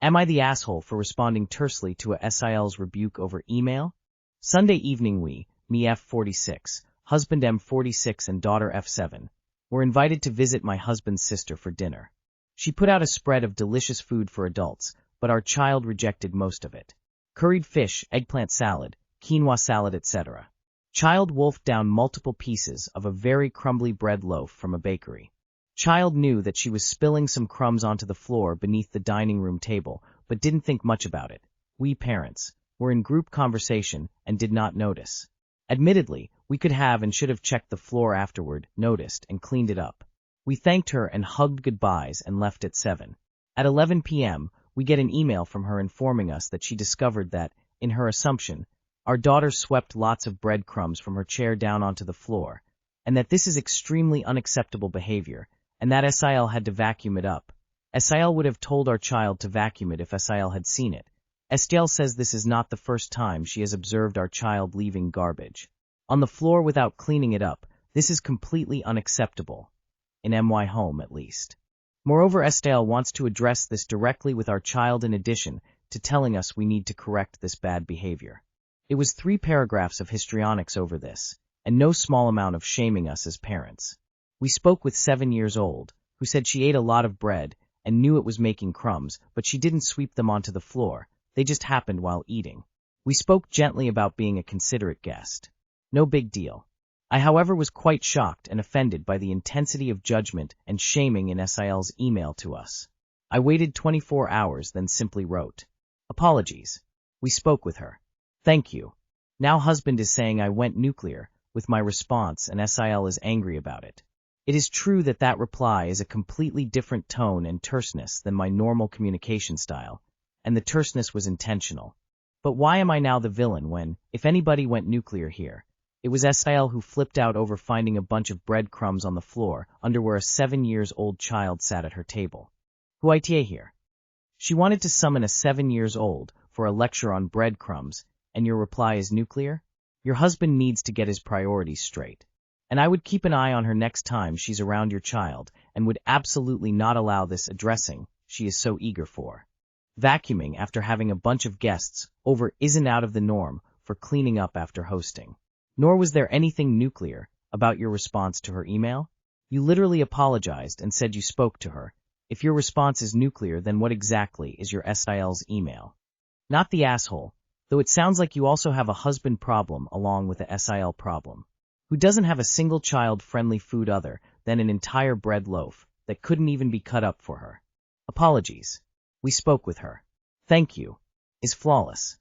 Am I the asshole for responding tersely to a SIL's rebuke over email? Sunday evening me F46, husband M46 and daughter F7, were invited to visit my husband's sister for dinner. She put out a spread of delicious food for adults, but our child rejected most of it. Curried fish, eggplant salad, quinoa salad, etc. Child wolfed down multiple pieces of a very crumbly bread loaf from a bakery. Child knew that she was spilling some crumbs onto the floor beneath the dining room table, but didn't think much about it. We parents were in group conversation and did not notice. Admittedly, we could have and should have checked the floor afterward, noticed, and cleaned it up. We thanked her and hugged goodbyes and left at 7. At 11 p.m., we get an email from her informing us that she discovered that, in her assumption, our daughter swept lots of breadcrumbs from her chair down onto the floor, and that this is extremely unacceptable behavior, and that SIL had to vacuum it up. SIL would have told our child to vacuum it if SIL had seen it. SIL says this is not the first time she has observed our child leaving garbage on the floor without cleaning it up. This is completely unacceptable. In MY home, at least. Moreover, SIL wants to address this directly with our child in addition to telling us we need to correct this bad behavior. It was 3 paragraphs of histrionics over this, and no small amount of shaming us as parents. We spoke with 7 years old, who said she ate a lot of bread and knew it was making crumbs, but she didn't sweep them onto the floor, they just happened while eating. We spoke gently about being a considerate guest. No big deal. I, however, was quite shocked and offended by the intensity of judgment and shaming in SIL's email to us. I waited 24 hours, then simply wrote, "Apologies. We spoke with her. Thank you. Now husband is saying I went nuclear," with my response, and SIL is angry about it. It is true that that reply is a completely different tone and terseness than my normal communication style, and the terseness was intentional. But why am I now the villain when, if anybody went nuclear here, it was SIL who flipped out over finding a bunch of breadcrumbs on the floor under where a 7-year-old child sat at her table? Who AITA here? She wanted to summon a 7-year-old for a lecture on breadcrumbs, and your reply is nuclear? Your husband needs to get his priorities straight. And I would keep an eye on her next time she's around your child, and would absolutely not allow this addressing she is so eager for. Vacuuming after having a bunch of guests over isn't out of the norm for cleaning up after hosting. Nor was there anything nuclear about your response to her email. You literally apologized and said you spoke to her. If your response is nuclear, then what exactly is your SIL's email? Not the asshole, though it sounds like you also have a husband problem along with a SIL problem. Who doesn't have a single child-friendly food other than an entire bread loaf that couldn't even be cut up for her. Apologies. We spoke with her. Thank you. Is flawless.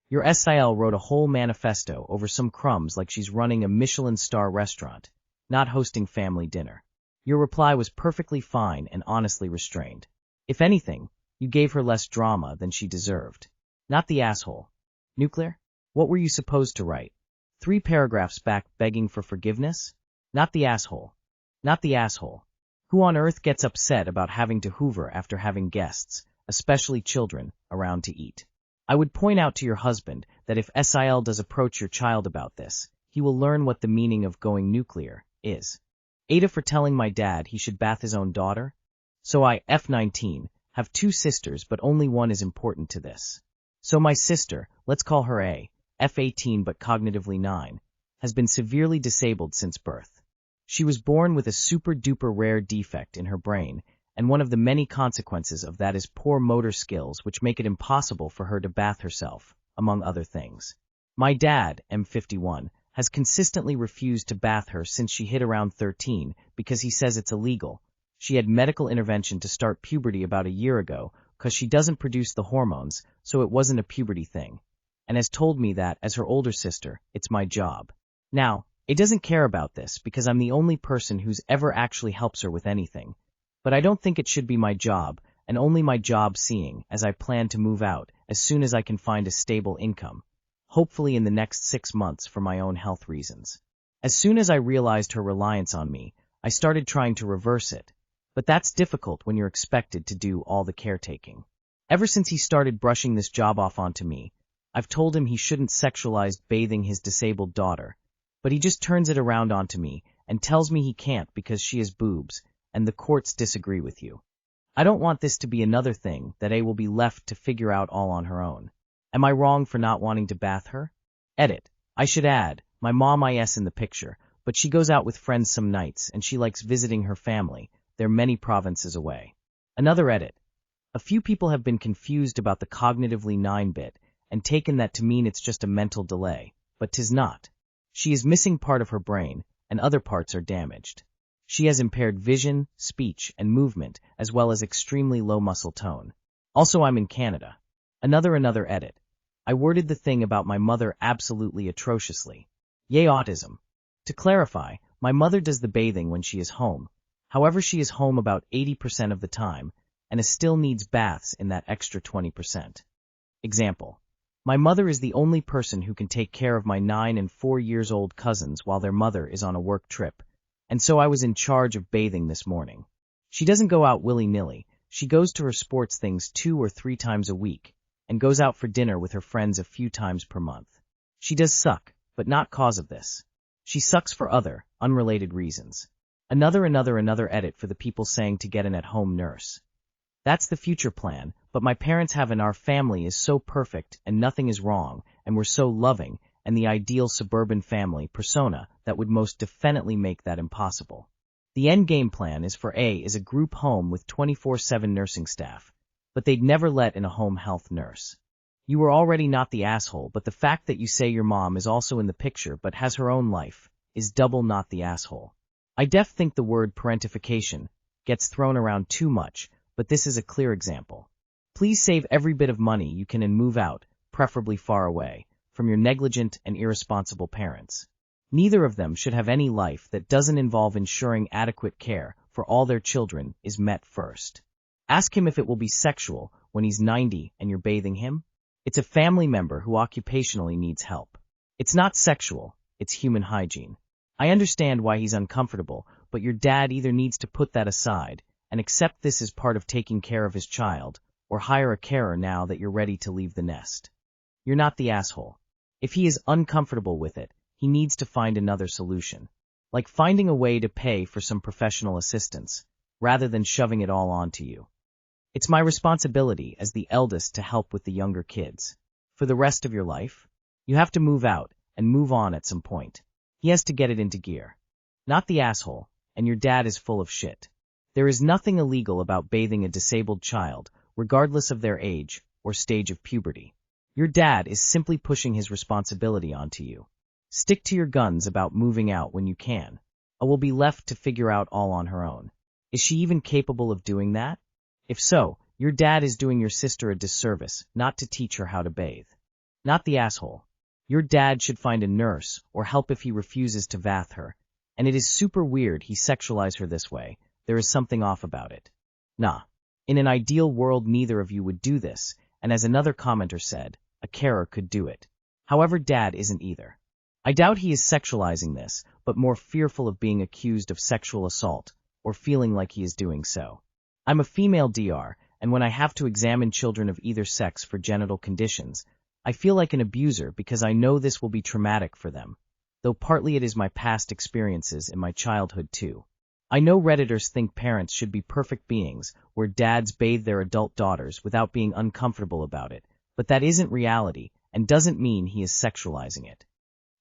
Your SIL wrote a whole manifesto over some crumbs like she's running a Michelin star restaurant, not hosting family dinner. Your reply was perfectly fine and honestly restrained. If anything, you gave her less drama than she deserved. Not the asshole. Nuclear? What were you supposed to write? 3 paragraphs back begging for forgiveness? Not the asshole. Not the asshole. Who on earth gets upset about having to hoover after having guests, especially children, around to eat? I would point out to your husband that if SIL does approach your child about this, he will learn what the meaning of going nuclear is. AITA for telling my dad he should bath his own daughter? So I, F19, have 2 sisters, but only one is important to this. So my sister, let's call her A, F18 but cognitively 9, has been severely disabled since birth. She was born with a super-duper rare defect in her brain, and one of the many consequences of that is poor motor skills which make it impossible for her to bath herself, among other things. My dad, M51, has consistently refused to bath her since she hit around 13 because he says it's illegal. She had medical intervention to start puberty about a year ago because she doesn't produce the hormones, so it wasn't a puberty thing. And has told me that, as her older sister, it's my job. Now, it doesn't care about this because I'm the only person who's ever actually helps her with anything. But I don't think it should be my job, and only my job seeing as I plan to move out as soon as I can find a stable income, hopefully in the next 6 months for my own health reasons. As soon as I realized her reliance on me, I started trying to reverse it. But that's difficult when you're expected to do all the caretaking. Ever since he started brushing this job off onto me, I've told him he shouldn't sexualize bathing his disabled daughter, but he just turns it around onto me and tells me he can't because she has boobs, and the courts disagree with you. I don't want this to be another thing that A will be left to figure out all on her own. Am I wrong for not wanting to bath her? Edit. I should add, my mom is in the picture, but she goes out with friends some nights and she likes visiting her family. They're many provinces away. Another edit. A few people have been confused about the cognitively 9-bit and taken that to mean it's just a mental delay, but 'tis not. She is missing part of her brain, and other parts are damaged. She has impaired vision, speech, and movement, as well as extremely low muscle tone. Also, I'm in Canada. Another edit. I worded the thing about my mother absolutely atrociously. Yay, autism. To clarify, my mother does the bathing when she is home. However, she is home about 80% of the time, and still needs baths in that extra 20%. Example. My mother is the only person who can take care of my 9 and 4 years old cousins while their mother is on a work trip, and so I was in charge of bathing this morning. She doesn't go out willy-nilly. She goes to her sports things 2 or 3 times a week, and goes out for dinner with her friends a few times per month. She does suck, but not cause of this. She sucks for other, unrelated reasons. Another edit for the people saying to get an at-home nurse. That's the future plan, but my parents have in our family is so perfect and nothing is wrong, and we're so loving, and the ideal suburban family persona that would most definitely make that impossible. The end game plan is for A is a group home with 24/7 nursing staff, but they'd never let in a home health nurse. You were already not the asshole, but the fact that you say your mom is also in the picture but has her own life is double not the asshole. I think the word parentification gets thrown around too much, but this is a clear example. Please save every bit of money you can and move out, preferably far away, from your negligent and irresponsible parents. Neither of them should have any life that doesn't involve ensuring adequate care for all their children is met first. Ask him if it will be sexual when he's 90 and you're bathing him. It's a family member who occupationally needs help. It's not sexual, it's human hygiene. I understand why he's uncomfortable, but your dad either needs to put that aside and accept this as part of taking care of his child, or hire a carer now that you're ready to leave the nest. You're not the asshole. If he is uncomfortable with it, he needs to find another solution, like finding a way to pay for some professional assistance, rather than shoving it all onto you. It's my responsibility as the eldest to help with the younger kids. For the rest of your life, you have to move out and move on at some point. He has to get it into gear. Not the asshole, and your dad is full of shit. There is nothing illegal about bathing a disabled child, regardless of their age or stage of puberty. Your dad is simply pushing his responsibility onto you. Stick to your guns about moving out when you can, or will be left to figure out all on her own. Is she even capable of doing that? If so, your dad is doing your sister a disservice not to teach her how to bathe. Not the asshole. Your dad should find a nurse or help if he refuses to bath her, and it is super weird he sexualize her this way. There is something off about it. Nah. In an ideal world neither of you would do this, and as another commenter said, a carer could do it. However, dad isn't either. I doubt he is sexualizing this, but more fearful of being accused of sexual assault, or feeling like he is doing so. I'm a female DR, and when I have to examine children of either sex for genital conditions, I feel like an abuser because I know this will be traumatic for them, though partly it is my past experiences in my childhood too. I know Redditors think parents should be perfect beings where dads bathe their adult daughters without being uncomfortable about it, but that isn't reality and doesn't mean he is sexualizing it.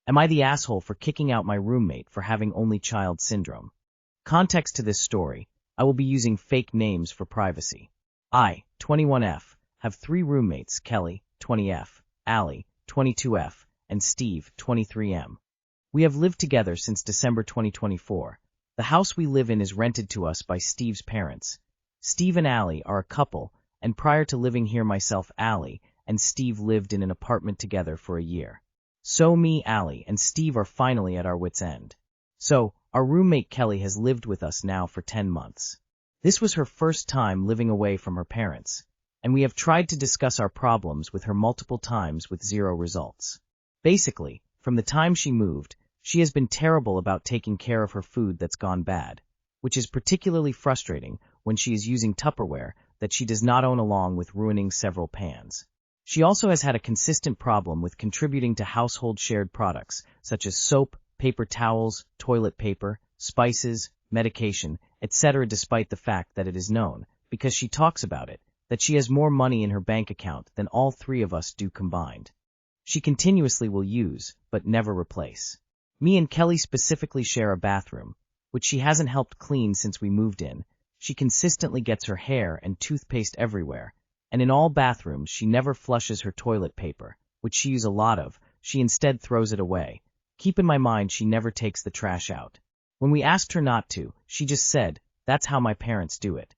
Am I the asshole for kicking out my roommate for having only child syndrome? Context to this story, I will be using fake names for privacy. I, 21F, have 3 roommates, Kelly, 20F, Allie, 22F, and Steve, 23M. We have lived together since December 2024. The house we live in is rented to us by Steve's parents. Steve and Allie are a couple, and prior to living here myself, Allie and Steve lived in an apartment together for a year. So me, Allie, and Steve are finally at our wits' end. So, our roommate Kelly has lived with us now for 10 months. This was her first time living away from her parents, and we have tried to discuss our problems with her multiple times with 0 results. Basically, from the time she moved, she has been terrible about taking care of her food that's gone bad, which is particularly frustrating when she is using Tupperware that she does not own, along with ruining several pans. She also has had a consistent problem with contributing to household shared products such as soap, paper towels, toilet paper, spices, medication, etc., despite the fact that it is known, because she talks about it, that she has more money in her bank account than all three of us do combined. She continuously will use, but never replace. Me and Kelly specifically share a bathroom, which she hasn't helped clean since we moved in. She consistently gets her hair and toothpaste everywhere, and in all bathrooms she never flushes her toilet paper, which she uses a lot of. She instead throws it away. Keep in my mind she never takes the trash out. When we asked her not to, she just said, "That's how my parents do it."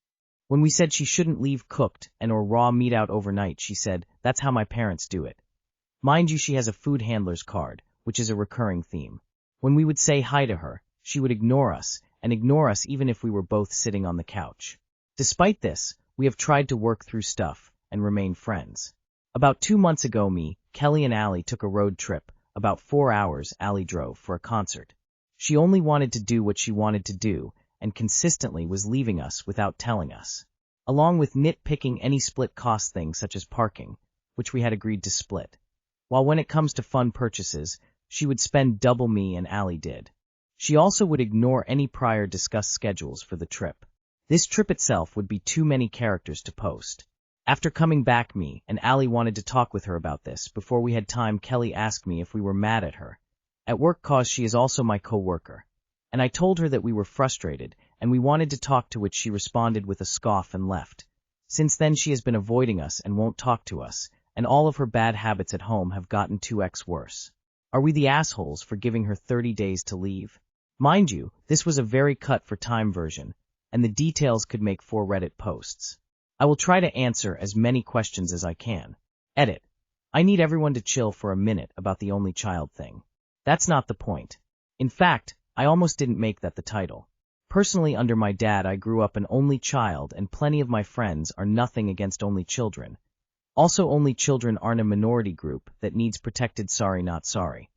When we said she shouldn't leave cooked and or raw meat out overnight, she said, "That's how my parents do it." Mind you, she has a food handler's card, which is a recurring theme. When we would say hi to her, she would ignore us, and ignore us even if we were both sitting on the couch. Despite this, we have tried to work through stuff and remain friends. About 2 months ago, me, Kelly and Allie took a road trip. About 4 hours Allie drove for a concert. She only wanted to do what she wanted to do, and consistently was leaving us without telling us. Along with nitpicking any split cost things such as parking, which we had agreed to split. While when it comes to fun purchases, she would spend double me and Allie did. She also would ignore any prior discussed schedules for the trip. This trip itself would be too many characters to post. After coming back, me and Allie wanted to talk with her about this. Before we had time, Kelly asked me if we were mad at her at work cause she is also my co-worker. And I told her that we were frustrated and we wanted to talk, to which she responded with a scoff and left. Since then she has been avoiding us and won't talk to us, and all of her bad habits at home have gotten 2x worse. Are we the assholes for giving her 30 days to leave? Mind you, this was a very cut for time version, and the details could make 4 Reddit posts. I will try to answer as many questions as I can. Edit. I need everyone to chill for a minute about the only child thing. That's not the point. In fact, I almost didn't make that the title. Personally, under my dad, I grew up an only child, and plenty of my friends are nothing against only children. Also, only children aren't a minority group that needs protected. Sorry, not sorry.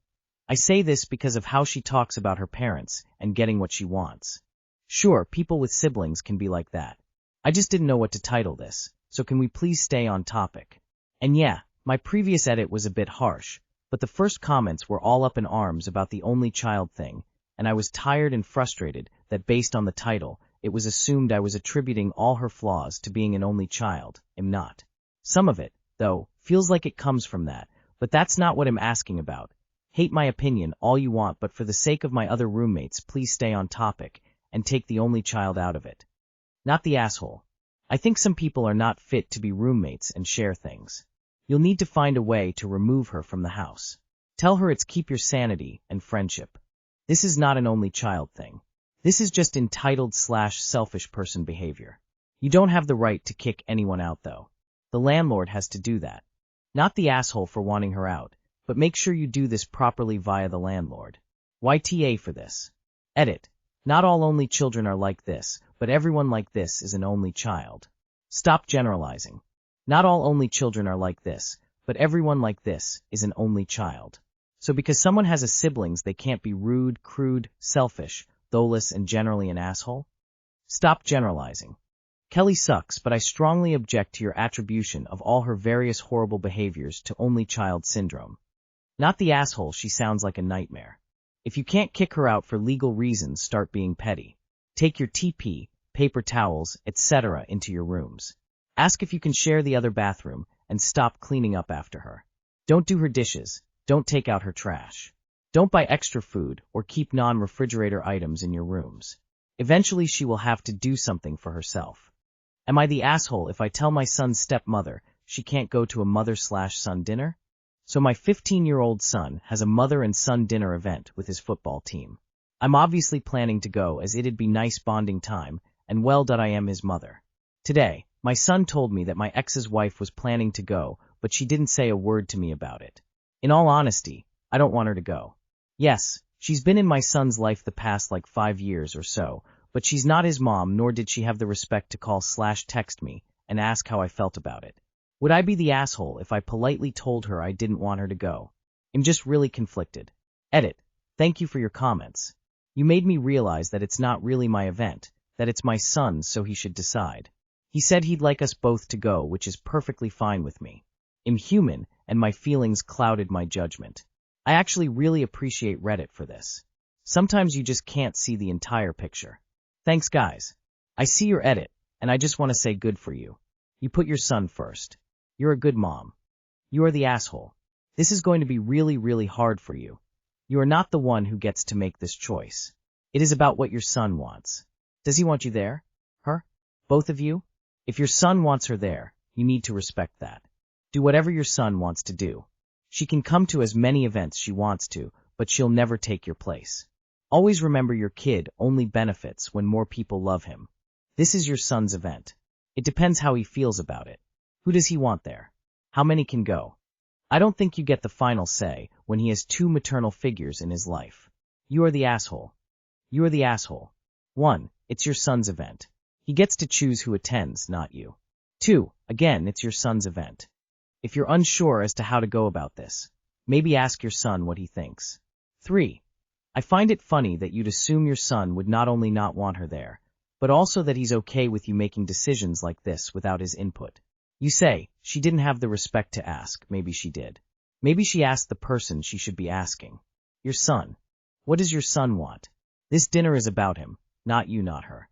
I say this because of how she talks about her parents and getting what she wants. Sure, people with siblings can be like that. I just didn't know what to title this, so can we please stay on topic? And yeah, my previous edit was a bit harsh, but the first comments were all up in arms about the only child thing, and I was tired and frustrated that based on the title, it was assumed I was attributing all her flaws to being an only child. I'm not. Some of it, though, feels like it comes from that, but that's not what I'm asking about. Hate my opinion all you want, but for the sake of my other roommates, please stay on topic and take the only child out of it. Not the asshole. I think some people are not fit to be roommates and share things. You'll need to find a way to remove her from the house. Tell her it's keep your sanity and friendship. This is not an only child thing. This is just entitled/selfish person behavior. You don't have the right to kick anyone out though. The landlord has to do that. Not the asshole for wanting her out, but make sure you do this properly via the landlord. YTA for this. Edit. Not all only children are like this, but everyone like this is an only child. Stop generalizing. Not all only children are like this, but everyone like this is an only child. So because someone has a siblings, they can't be rude, crude, selfish, thoughtless, and generally an asshole? Stop generalizing. Kelly sucks, but I strongly object to your attribution of all her various horrible behaviors to only child syndrome. Not the asshole, she sounds like a nightmare. If you can't kick her out for legal reasons, start being petty. Take your TP, paper towels, etc. into your rooms. Ask if you can share the other bathroom, and stop cleaning up after her. Don't do her dishes, don't take out her trash. Don't buy extra food or keep non-refrigerator items in your rooms. Eventually she will have to do something for herself. Am I the asshole if I tell my son's stepmother she can't go to a mother/son dinner? So my 15-year-old son has a mother and son dinner event with his football team. I'm obviously planning to go as it'd be nice bonding time, and well that I am his mother. Today, my son told me that my ex's wife was planning to go, but she didn't say a word to me about it. In all honesty, I don't want her to go. Yes, she's been in my son's life the past 5 years or so, but she's not his mom, nor did she have the respect to call/text me and ask how I felt about it. Would I be the asshole if I politely told her I didn't want her to go? I'm just really conflicted. Edit. Thank you for your comments. You made me realize that it's not really my event, that it's my son's, so he should decide. He said he'd like us both to go, which is perfectly fine with me. I'm human, and my feelings clouded my judgment. I actually really appreciate Reddit for this. Sometimes you just can't see the entire picture. Thanks, guys. I see your edit. And I just want to say good for you. You put your son first. You're a good mom. You are the asshole. This is going to be really, really hard for you. You are not the one who gets to make this choice. It is about what your son wants. Does he want you there? Her? Both of you? If your son wants her there, you need to respect that. Do whatever your son wants to do. She can come to as many events she wants to, but she'll never take your place. Always remember your kid only benefits when more people love him. This is your son's event. It depends how he feels about it. Who does he want there? How many can go? I don't think you get the final say when he has two maternal figures in his life. You are the asshole. You are the asshole. 1. It's your son's event. He gets to choose who attends, not you. 2. Again, it's your son's event. If you're unsure as to how to go about this, maybe ask your son what he thinks. 3. I find it funny that you'd assume your son would not only not want her there, but also that he's okay with you making decisions like this without his input. You say, she didn't have the respect to ask. Maybe she did. Maybe she asked the person she should be asking. Your son. What does your son want? This dinner is about him, not you, not her.